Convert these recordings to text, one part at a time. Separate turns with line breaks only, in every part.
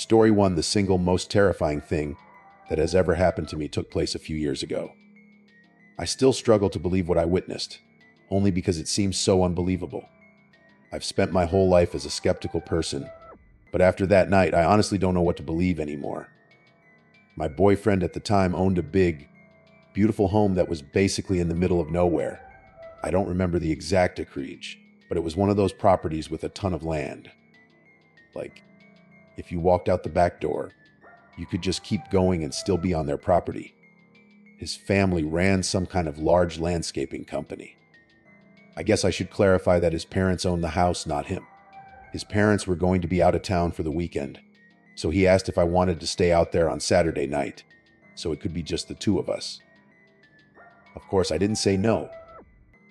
Story 1: The single most terrifying thing that has ever happened to me took place a few years ago. I still struggle to believe what I witnessed, only because it seems so unbelievable. I've spent my whole life as a skeptical person, but after that night, I honestly don't know what to believe anymore. My boyfriend at the time owned a big, beautiful home that was basically in the middle of nowhere. I don't remember the exact acreage, but it was one of those properties with a ton of land. Like, if you walked out the back door, you could just keep going and still be on their property. His family ran some kind of large landscaping company. I guess I should clarify that his parents owned the house, not him. His parents were going to be out of town for the weekend, so he asked if I wanted to stay out there on Saturday night, so it could be just the two of us. Of course, I didn't say no.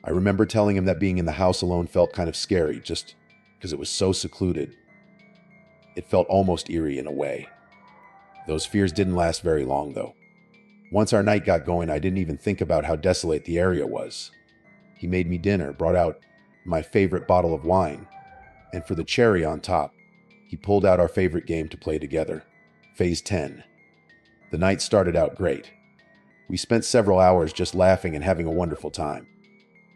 I remember telling him that being in the house alone felt kind of scary, just because it was so secluded. It felt almost eerie in a way. Those fears didn't last very long, though. Once our night got going, I didn't even think about how desolate the area was. He made me dinner, brought out my favorite bottle of wine, and for the cherry on top, he pulled out our favorite game to play together, Phase 10. The night started out great. We spent several hours just laughing and having a wonderful time.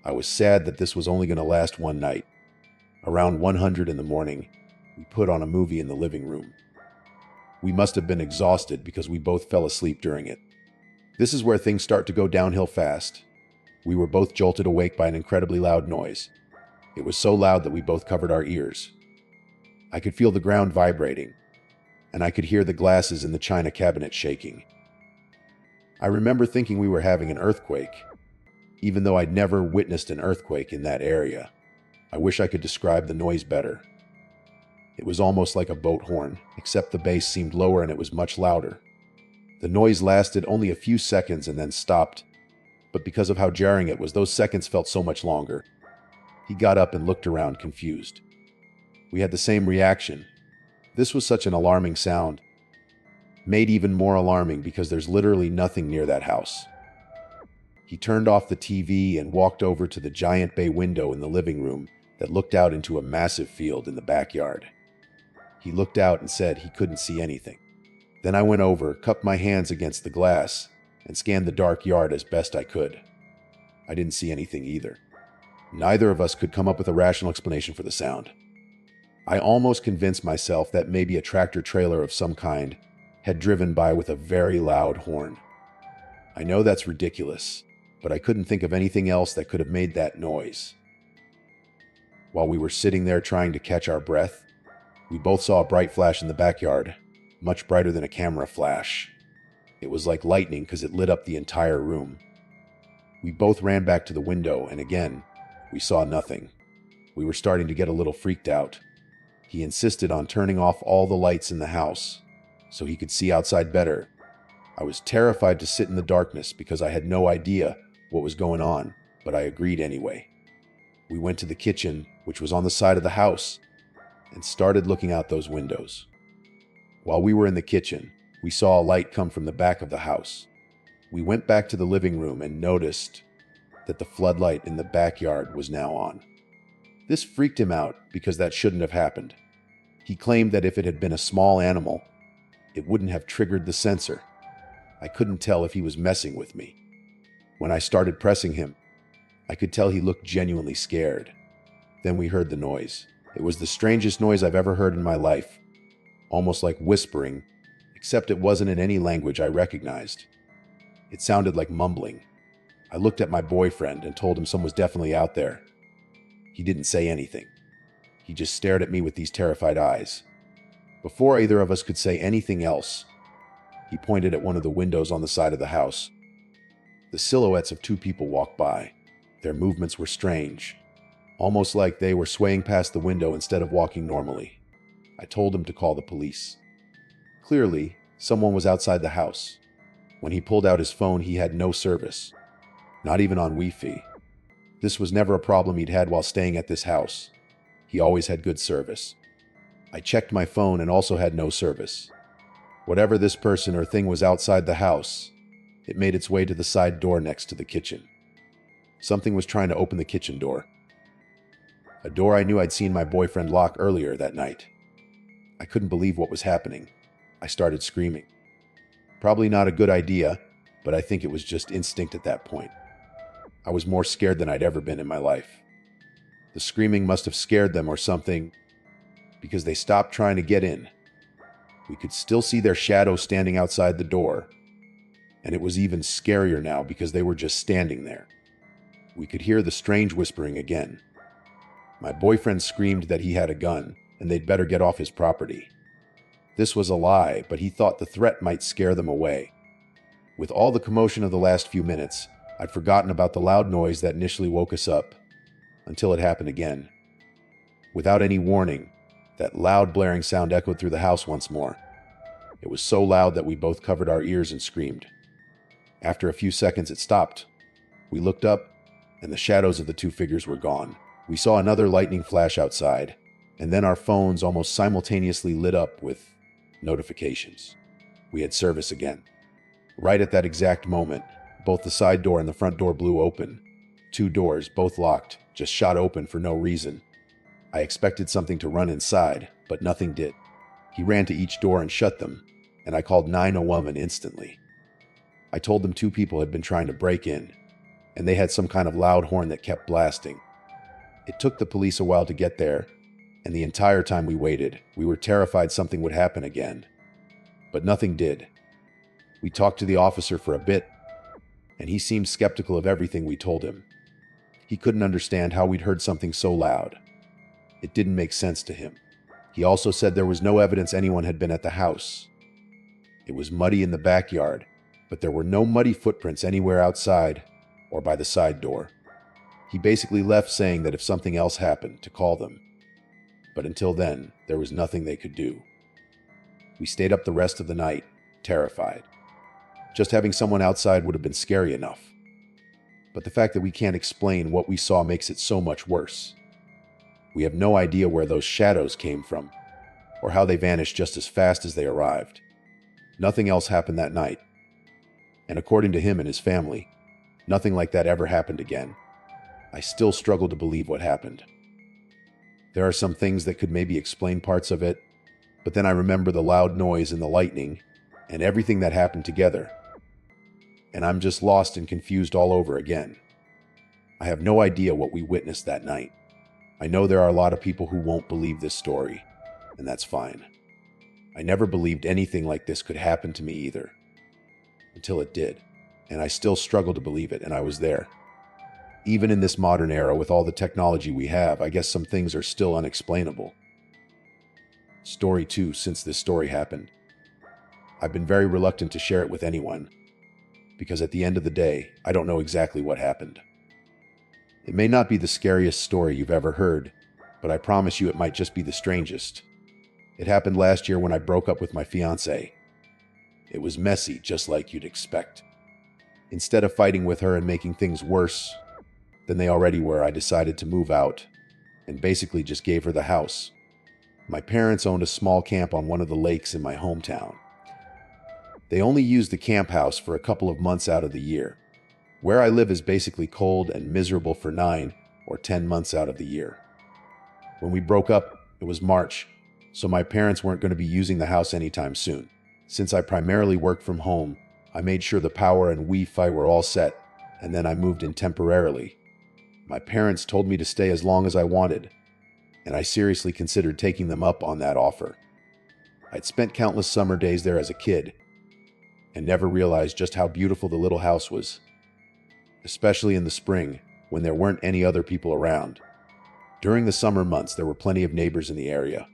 I was sad that this was only going to last one night. Around 100 in the morning, we put on a movie in the living room. We must have been exhausted because we both fell asleep during it. This is where things start to go downhill fast. We were both jolted awake by an incredibly loud noise. It was so loud that we both covered our ears. I could feel the ground vibrating, and I could hear the glasses in the china cabinet shaking. I remember thinking we were having an earthquake, even though I'd never witnessed an earthquake in that area. I wish I could describe the noise better. It was almost like a boat horn, except the bass seemed lower and it was much louder. The noise lasted only a few seconds and then stopped, but because of how jarring it was, those seconds felt so much longer. He got up and looked around, confused. We had the same reaction. This was such an alarming sound. Made even more alarming because there's literally nothing near that house. He turned off the TV and walked over to the giant bay window in the living room that looked out into a massive field in the backyard. He looked out and said he couldn't see anything. Then I went over, cupped my hands against the glass, and scanned the dark yard as best I could. I didn't see anything either. Neither of us could come up with a rational explanation for the sound. I almost convinced myself that maybe a tractor trailer of some kind had driven by with a very loud horn. I know that's ridiculous, but I couldn't think of anything else that could have made that noise. While we were sitting there trying to catch our breath, we both saw a bright flash in the backyard, much brighter than a camera flash. It was like lightning because it lit up the entire room. We both ran back to the window, and again, we saw nothing. We were starting to get a little freaked out. He insisted on turning off all the lights in the house so he could see outside better. I was terrified to sit in the darkness because I had no idea what was going on, but I agreed anyway. We went to the kitchen, which was on the side of the house, and started looking out those windows. While we were in the kitchen, we saw a light come from the back of the house. We went back to the living room and noticed that the floodlight in the backyard was now on. This freaked him out because that shouldn't have happened. He claimed that if it had been a small animal, it wouldn't have triggered the sensor. I couldn't tell if he was messing with me. When I started pressing him, I could tell he looked genuinely scared. Then we heard the noise. It was the strangest noise I've ever heard in my life, almost like whispering, except it wasn't in any language I recognized. It sounded like mumbling. I looked at my boyfriend and told him someone was definitely out there. He didn't say anything. He just stared at me with these terrified eyes. Before either of us could say anything else, he pointed at one of the windows on the side of the house. The silhouettes of two people walked by. Their movements were strange, almost like they were swaying past the window instead of walking normally. I told him to call the police. Clearly, someone was outside the house. When he pulled out his phone, he had no service, not even on Wi-Fi. This was never a problem he'd had while staying at this house. He always had good service. I checked my phone and also had no service. Whatever this person or thing was outside the house, it made its way to the side door next to the kitchen. Something was trying to open the kitchen door. A door I knew I'd seen my boyfriend lock earlier that night. I couldn't believe what was happening. I started screaming. Probably not a good idea, but I think it was just instinct at that point. I was more scared than I'd ever been in my life. The screaming must have scared them or something, because they stopped trying to get in. We could still see their shadows standing outside the door, and it was even scarier now because they were just standing there. We could hear the strange whispering again. My boyfriend screamed that he had a gun and they'd better get off his property. This was a lie, but he thought the threat might scare them away. With all the commotion of the last few minutes, I'd forgotten about the loud noise that initially woke us up, until it happened again. Without any warning, that loud blaring sound echoed through the house once more. It was so loud that we both covered our ears and screamed. After a few seconds, it stopped. We looked up, and the shadows of the two figures were gone. We saw another lightning flash outside, and then our phones almost simultaneously lit up with notifications. We had service again. Right at that exact moment, both the side door and the front door blew open. Two doors, both locked, just shot open for no reason. I expected something to run inside, but nothing did. He ran to each door and shut them, and I called 911 instantly. I told them two people had been trying to break in, and they had some kind of loud horn that kept blasting. It took the police a while to get there, and the entire time we waited, we were terrified something would happen again. But nothing did. We talked to the officer for a bit, and he seemed skeptical of everything we told him. He couldn't understand how we'd heard something so loud. It didn't make sense to him. He also said there was no evidence anyone had been at the house. It was muddy in the backyard, but there were no muddy footprints anywhere outside or by the side door. He basically left saying that if something else happened, to call them. But until then, there was nothing they could do. We stayed up the rest of the night, terrified. Just having someone outside would have been scary enough. But the fact that we can't explain what we saw makes it so much worse. We have no idea where those shadows came from, or how they vanished just as fast as they arrived. Nothing else happened that night. And according to him and his family, nothing like that ever happened again. I still struggle to believe what happened. There are some things that could maybe explain parts of it, but then I remember the loud noise and the lightning, and everything that happened together. And I'm just lost and confused all over again. I have no idea what we witnessed that night. I know there are a lot of people who won't believe this story, and that's fine. I never believed anything like this could happen to me either. Until it did, and I still struggle to believe it, and I was there. Even in this modern era, with all the technology we have, I guess some things are still unexplainable. Story 2, since this story happened. I've been very reluctant to share it with anyone, because at the end of the day, I don't know exactly what happened. It may not be the scariest story you've ever heard, but I promise you it might just be the strangest. It happened last year when I broke up with my fiancée. It was messy, just like you'd expect. Instead of fighting with her and making things worse than they already were, I decided to move out and basically just gave her the house. My parents owned a small camp on one of the lakes in my hometown. They only used the camp house for a couple of months out of the year. Where I live is basically cold and miserable for 9 or 10 months out of the year. When we broke up, it was March, so my parents weren't going to be using the house anytime soon. Since I primarily worked from home, I made sure the power and Wi-Fi were all set, and then I moved in temporarily. My parents told me to stay as long as I wanted, and I seriously considered taking them up on that offer. I'd spent countless summer days there as a kid, and never realized just how beautiful the little house was, especially in the spring when there weren't any other people around. During the summer months, there were plenty of neighbors in the area,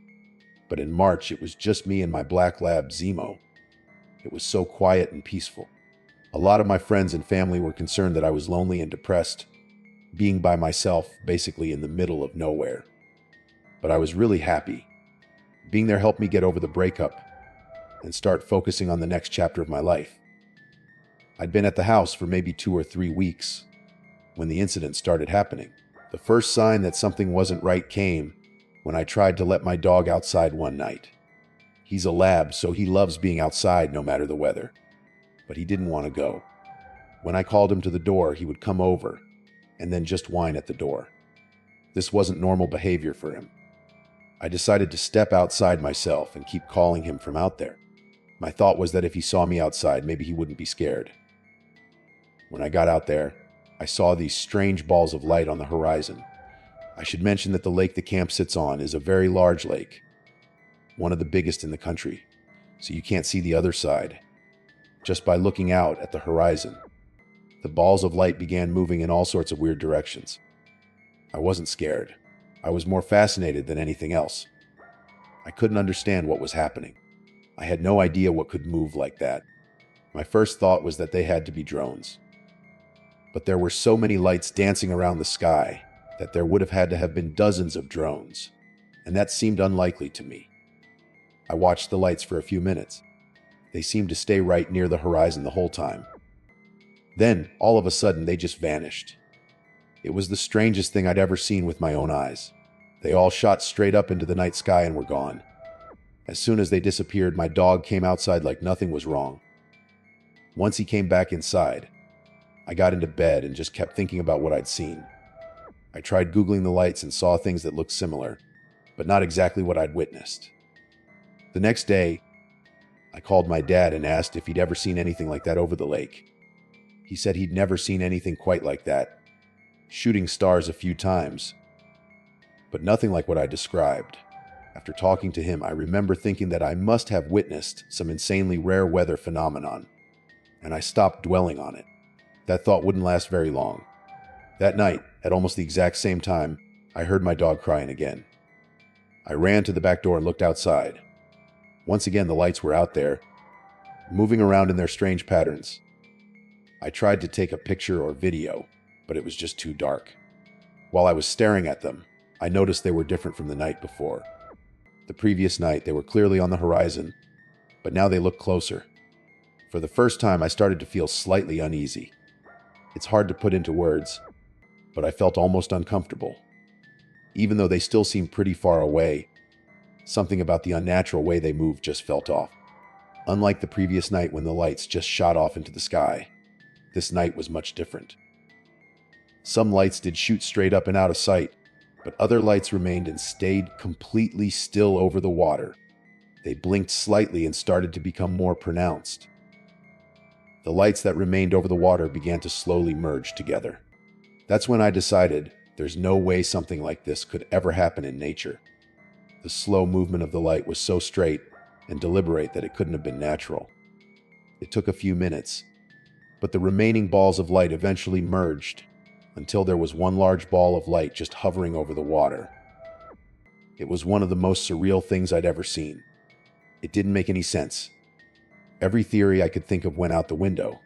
but in March, it was just me and my black lab, Zemo. It was so quiet and peaceful. A lot of my friends and family were concerned that I was lonely and depressed, being by myself, basically in the middle of nowhere. But I was really happy. Being there helped me get over the breakup and start focusing on the next chapter of my life. I'd been at the house for maybe 2 or 3 weeks when the incident started happening. The first sign that something wasn't right came when I tried to let my dog outside one night. He's a lab, so he loves being outside no matter the weather. But he didn't want to go. When I called him to the door, he would come over and then just whine at the door. This wasn't normal behavior for him. I decided to step outside myself and keep calling him from out there. My thought was that if he saw me outside, maybe he wouldn't be scared. When I got out there, I saw these strange balls of light on the horizon. I should mention that the lake the camp sits on is a very large lake, one of the biggest in the country, so you can't see the other side. Just by looking out at the horizon, the balls of light began moving in all sorts of weird directions. I wasn't scared. I was more fascinated than anything else. I couldn't understand what was happening. I had no idea what could move like that. My first thought was that they had to be drones. But there were so many lights dancing around the sky that there would have had to have been dozens of drones, and that seemed unlikely to me. I watched the lights for a few minutes. They seemed to stay right near the horizon the whole time. Then, all of a sudden, they just vanished. It was the strangest thing I'd ever seen with my own eyes. They all shot straight up into the night sky and were gone. As soon as they disappeared, my dog came outside like nothing was wrong. Once he came back inside, I got into bed and just kept thinking about what I'd seen. I tried Googling the lights and saw things that looked similar, but not exactly what I'd witnessed. The next day, I called my dad and asked if he'd ever seen anything like that over the lake. He said he'd never seen anything quite like that, shooting stars a few times, but nothing like what I described. After talking to him, I remember thinking that I must have witnessed some insanely rare weather phenomenon, and I stopped dwelling on it. That thought wouldn't last very long. That night, at almost the exact same time, I heard my dog crying again. I ran to the back door and looked outside. Once again, the lights were out there, moving around in their strange patterns. I tried to take a picture or video, but it was just too dark. While I was staring at them, I noticed they were different from the night before. The previous night, they were clearly on the horizon, but now they looked closer. For the first time, I started to feel slightly uneasy. It's hard to put into words, but I felt almost uncomfortable. Even though they still seemed pretty far away, something about the unnatural way they moved just felt off. Unlike the previous night when the lights just shot off into the sky, this night was much different. Some lights did shoot straight up and out of sight, but other lights remained and stayed completely still over the water. They blinked slightly and started to become more pronounced. The lights that remained over the water began to slowly merge together. That's when I decided there's no way something like this could ever happen in nature. The slow movement of the light was so straight and deliberate that it couldn't have been natural. It took a few minutes, but the remaining balls of light eventually merged until there was one large ball of light just hovering over the water. It was one of the most surreal things I'd ever seen. It didn't make any sense. Every theory I could think of went out the window.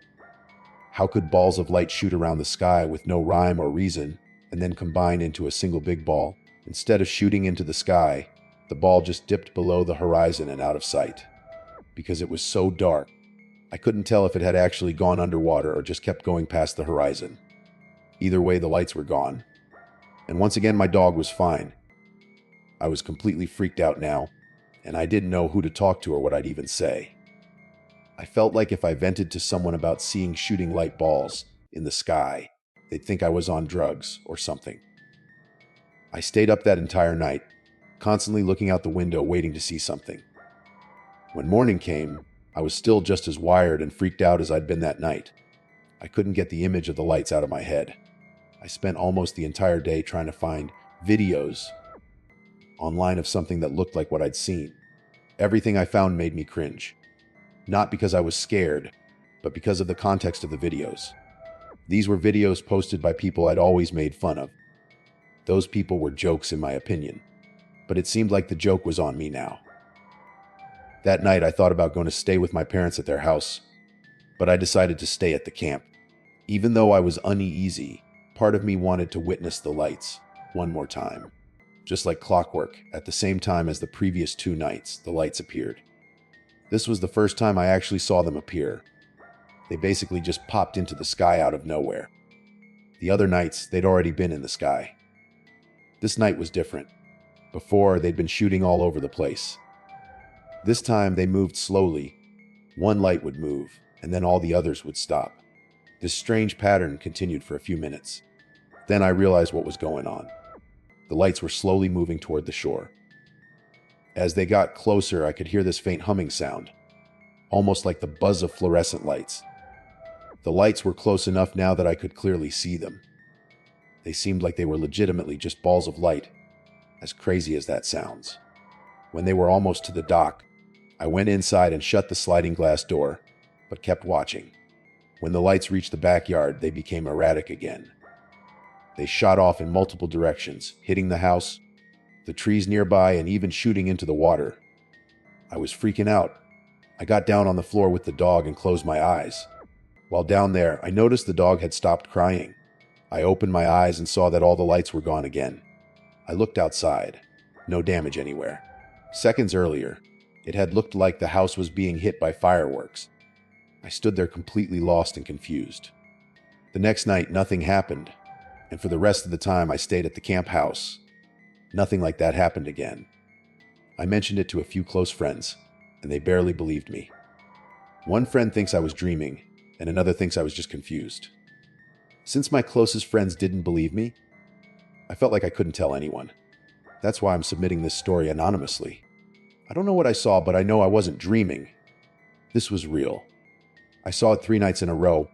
How could balls of light shoot around the sky with no rhyme or reason and then combine into a single big ball? Instead of shooting into the sky, the ball just dipped below the horizon and out of sight. Because it was so dark, I couldn't tell if it had actually gone underwater or just kept going past the horizon. Either way, the lights were gone. And once again, my dog was fine. I was completely freaked out now, and I didn't know who to talk to or what I'd even say. I felt like if I vented to someone about seeing shooting light balls in the sky, they'd think I was on drugs or something. I stayed up that entire night, constantly looking out the window waiting to see something. When morning came, I was still just as wired and freaked out as I'd been that night. I couldn't get the image of the lights out of my head. I spent almost the entire day trying to find videos online of something that looked like what I'd seen. Everything I found made me cringe. Not because I was scared, but because of the context of the videos. These were videos posted by people I'd always made fun of. Those people were jokes in my opinion, but it seemed like the joke was on me now. That night I thought about going to stay with my parents at their house, but I decided to stay at the camp. Even though I was uneasy, part of me wanted to witness the lights one more time. Just like clockwork, at the same time as the previous 2 nights, the lights appeared. This was the first time I actually saw them appear. They basically just popped into the sky out of nowhere. The other nights, they'd already been in the sky. This night was different. Before, they'd been shooting all over the place. This time, they moved slowly. One light would move, and then all the others would stop. This strange pattern continued for a few minutes. Then I realized what was going on. The lights were slowly moving toward the shore. As they got closer, I could hear this faint humming sound. almost like the buzz of fluorescent lights. The lights were close enough now that I could clearly see them. They seemed like they were legitimately just balls of light, as crazy as that sounds. When they were almost to the dock, I went inside and shut the sliding glass door, but kept watching. When the lights reached the backyard, they became erratic again. They shot off in multiple directions, hitting the house, the trees nearby, and even shooting into the water. I was freaking out. I got down on the floor with the dog and closed my eyes. While down there, I noticed the dog had stopped crying. I opened my eyes and saw that all the lights were gone again. I looked outside. No damage anywhere. Seconds earlier, it had looked like the house was being hit by fireworks. I stood there completely lost and confused. The next night, nothing happened, and for the rest of the time I stayed at the camp house. Nothing like that happened again. I mentioned it to a few close friends, and they barely believed me. One friend thinks I was dreaming, and another thinks I was just confused. Since my closest friends didn't believe me, I felt like I couldn't tell anyone. That's why I'm submitting this story anonymously. I don't know what I saw, but I know I wasn't dreaming. This was real. I saw it 3 nights in a row,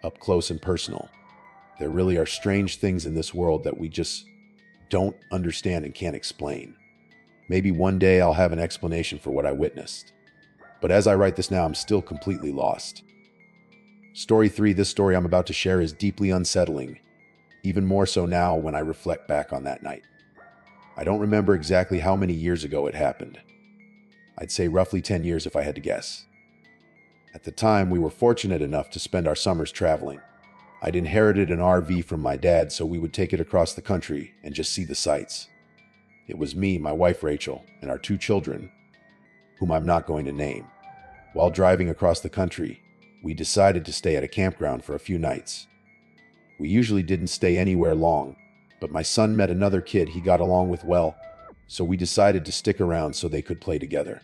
up close and personal. There really are strange things in this world that we just don't understand and can't explain. Maybe one day I'll have an explanation for what I witnessed. But as I write this now, I'm still completely lost. Story 3, this story I'm about to share is deeply unsettling, even more so now when I reflect back on that night. I don't remember exactly how many years ago it happened. I'd say roughly 10 years if I had to guess. At the time, we were fortunate enough to spend our summers traveling. I'd inherited an RV from my dad, so we would take it across the country and just see the sights. It was me, my wife Rachel, and our 2 children, whom I'm not going to name. While driving across the country, we decided to stay at a campground for a few nights. We usually didn't stay anywhere long, but my son met another kid he got along with well, so we decided to stick around so they could play together.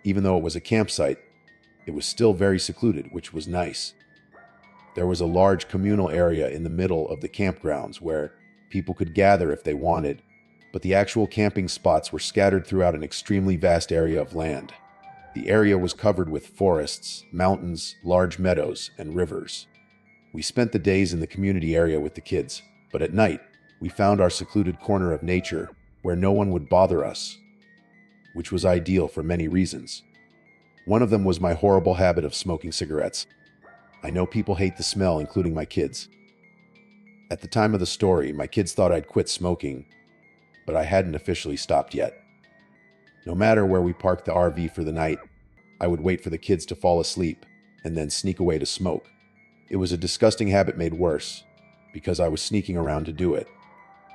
Even though it was a campsite, it was still very secluded, which was nice. There was a large communal area in the middle of the campgrounds where people could gather if they wanted, but the actual camping spots were scattered throughout an extremely vast area of land. The area was covered with forests, mountains, large meadows, and rivers. We spent the days in the community area with the kids, but at night, we found our secluded corner of nature where no one would bother us, which was ideal for many reasons. One of them was my horrible habit of smoking cigarettes. I know people hate the smell, including my kids. At the time of the story, my kids thought I'd quit smoking, but I hadn't officially stopped yet. No matter where we parked the RV for the night, I would wait for the kids to fall asleep and then sneak away to smoke. It was a disgusting habit made worse because I was sneaking around to do it.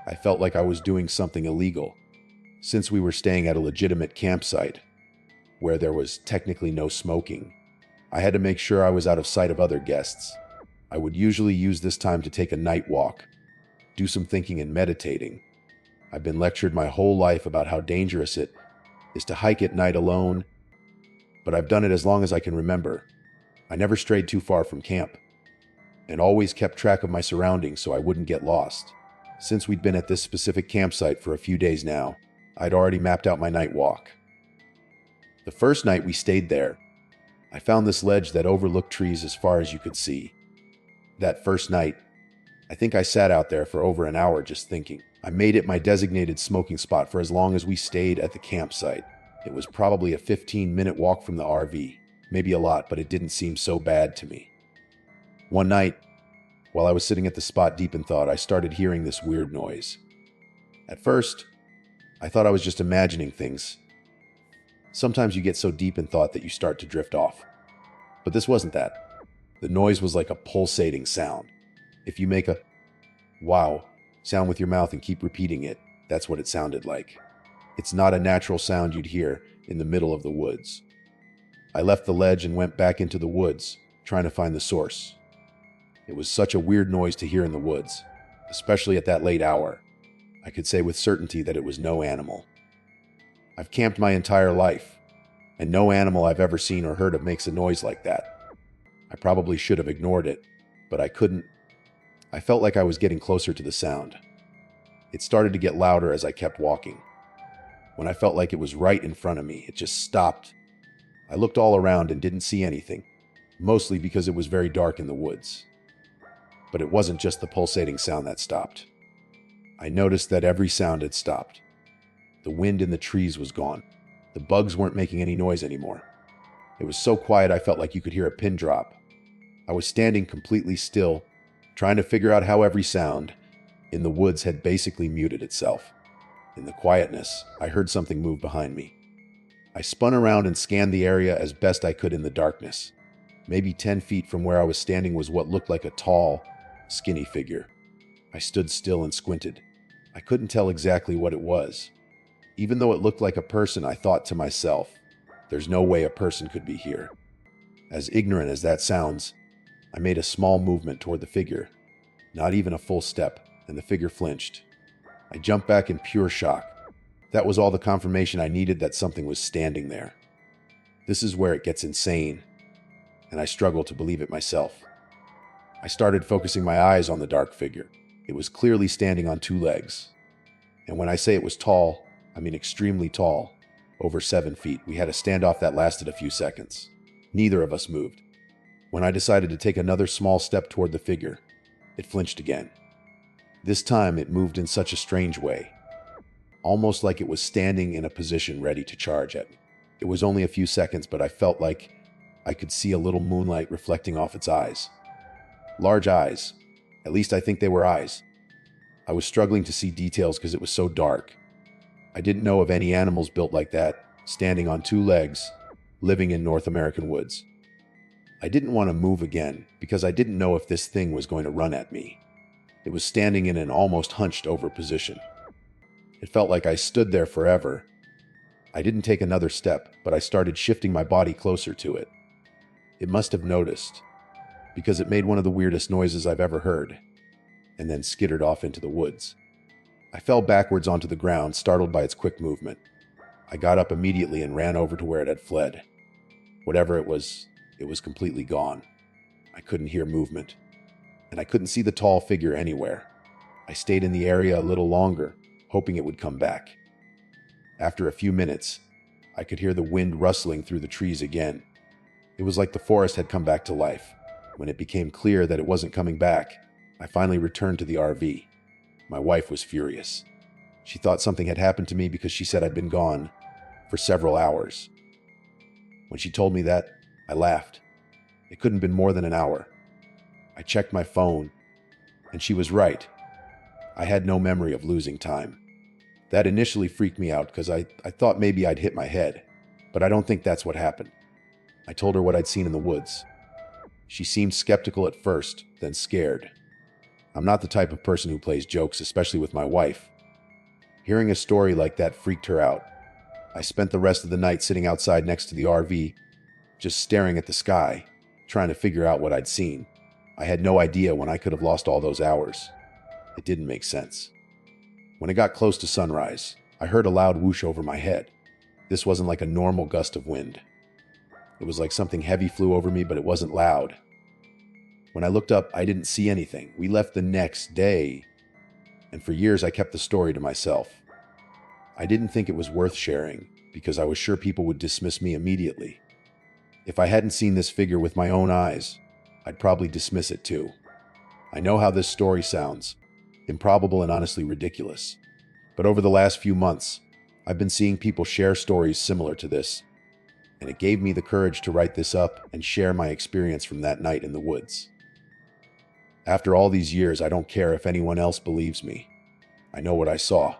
I felt like I was doing something illegal, since we were staying at a legitimate campsite where there was technically no smoking. I had to make sure I was out of sight of other guests. I would usually use this time to take a night walk, do some thinking and meditating. I've been lectured my whole life about how dangerous it is to hike at night alone, but I've done it as long as I can remember. I never strayed too far from camp, and always kept track of my surroundings so I wouldn't get lost. Since we'd been at this specific campsite for a few days now, I'd already mapped out my night walk. The first night we stayed there, I found this ledge that overlooked trees as far as you could see. That first night, I think I sat out there for over an hour just thinking. I made it my designated smoking spot for as long as we stayed at the campsite. It was probably a 15-minute walk from the RV. Maybe a lot, but it didn't seem so bad to me. One night, while I was sitting at the spot deep in thought, I started hearing this weird noise. At first, I thought I was just imagining things. Sometimes you get so deep in thought that you start to drift off. But this wasn't that. The noise was like a pulsating sound. If you make a wow sound with your mouth and keep repeating it, that's what it sounded like. It's not a natural sound you'd hear in the middle of the woods. I left the ledge and went back into the woods, trying to find the source. It was such a weird noise to hear in the woods, especially at that late hour. I could say with certainty that it was no animal. I've camped my entire life, and no animal I've ever seen or heard of makes a noise like that. I probably should have ignored it, but I couldn't. I felt like I was getting closer to the sound. It started to get louder as I kept walking. When I felt like it was right in front of me, it just stopped. I looked all around and didn't see anything, mostly because it was very dark in the woods. But it wasn't just the pulsating sound that stopped. I noticed that every sound had stopped. The wind in the trees was gone. The bugs weren't making any noise anymore. It was so quiet I felt like you could hear a pin drop. I was standing completely still, trying to figure out how every sound in the woods had basically muted itself. In the quietness, I heard something move behind me. I spun around and scanned the area as best I could in the darkness. Maybe 10 feet from where I was standing was what looked like a tall, skinny figure. I stood still and squinted. I couldn't tell exactly what it was. Even though it looked like a person, I thought to myself, there's no way a person could be here. As ignorant as that sounds, I made a small movement toward the figure. Not even a full step, and the figure flinched. I jumped back in pure shock. That was all the confirmation I needed that something was standing there. This is where it gets insane, and I struggle to believe it myself. I started focusing my eyes on the dark figure. It was clearly standing on 2 legs. And when I say it was tall, I mean extremely tall. Over 7 feet. We had a standoff that lasted a few seconds. Neither of us moved. When I decided to take another small step toward the figure, it flinched again. This time it moved in such a strange way, almost like it was standing in a position ready to charge at me. It was only a few seconds, but I felt like I could see a little moonlight reflecting off its eyes. Large eyes. At least I think they were eyes. I was struggling to see details because it was so dark. I didn't know of any animals built like that, standing on 2 legs, living in North American woods. I didn't want to move again because I didn't know if this thing was going to run at me. It was standing in an almost hunched over position. It felt like I stood there forever. I didn't take another step, but I started shifting my body closer to it. It must have noticed, because it made one of the weirdest noises I've ever heard, and then skittered off into the woods. I fell backwards onto the ground, startled by its quick movement. I got up immediately and ran over to where it had fled. Whatever it was completely gone. I couldn't hear movement, and I couldn't see the tall figure anywhere. I stayed in the area a little longer, hoping it would come back. After a few minutes, I could hear the wind rustling through the trees again. It was like the forest had come back to life. When it became clear that it wasn't coming back, I finally returned to the RV. My wife was furious. She thought something had happened to me because she said I'd been gone for several hours. When she told me that, I laughed. It couldn't have been more than an hour. I checked my phone, and she was right. I had no memory of losing time. That initially freaked me out because I thought maybe I'd hit my head, but I don't think that's what happened. I told her what I'd seen in the woods. She seemed skeptical at first, then scared. I'm not the type of person who plays jokes, especially with my wife. Hearing a story like that freaked her out. I spent the rest of the night sitting outside next to the RV, just staring at the sky, trying to figure out what I'd seen. I had no idea when I could have lost all those hours. It didn't make sense. When it got close to sunrise, I heard a loud whoosh over my head. This wasn't like a normal gust of wind. It was like something heavy flew over me, but it wasn't loud. When I looked up, I didn't see anything. We left the next day, and for years I kept the story to myself. I didn't think it was worth sharing because I was sure people would dismiss me immediately. If I hadn't seen this figure with my own eyes, I'd probably dismiss it too. I know how this story sounds, improbable and honestly ridiculous. But over the last few months, I've been seeing people share stories similar to this, and it gave me the courage to write this up and share my experience from that night in the woods. After all these years, I don't care if anyone else believes me. I know what I saw.